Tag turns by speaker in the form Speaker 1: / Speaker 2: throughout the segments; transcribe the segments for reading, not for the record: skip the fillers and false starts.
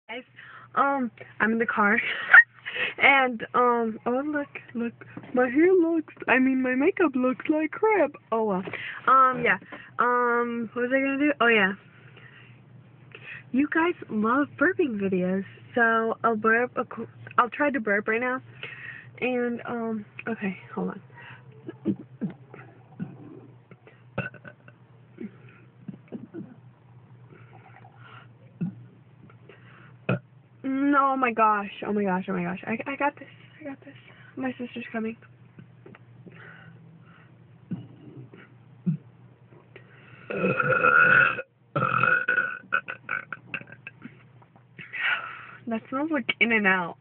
Speaker 1: Guys, I'm in the car, and oh look, my hair my makeup looks like crap. Oh well, yeah, what was I gonna do? Oh yeah, you guys love burping videos, so I'll burp. I'll try to burp right now, and okay, hold on. No, oh my gosh, oh my gosh, oh my gosh, I got this, I got this. My sister's coming. That smells like in and out.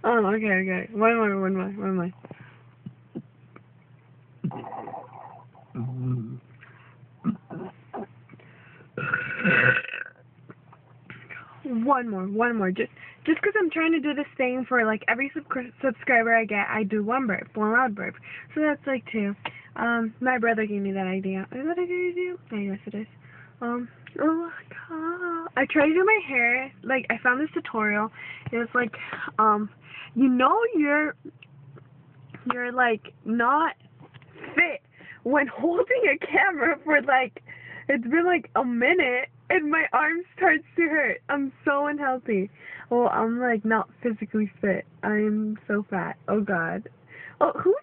Speaker 1: Okay. One more. One more. Just because I'm trying to do this thing for like every subscriber I get, I do one loud burp. So that's like two. My brother gave me that idea. Is that a good idea? I guess it is. Oh my god. I tried to do my hair. Like I found this tutorial. It was like, you're like not fit when holding a camera for like it's been like a minute and my arm starts to hurt. I'm so unhealthy. Well, I'm like not physically fit. I'm so fat. Oh god. Oh, who's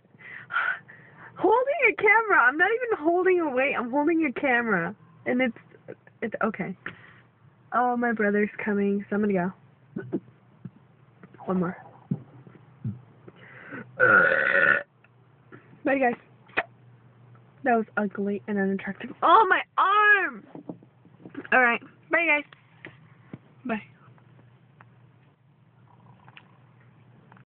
Speaker 1: holding a camera? I'm not even holding a weight. I'm holding a camera. And it's okay. Oh, my brother's coming. So I'm gonna go. One more. Bye guys. That was ugly and unattractive. Oh, my arm! Alright. Bye, guys. Bye.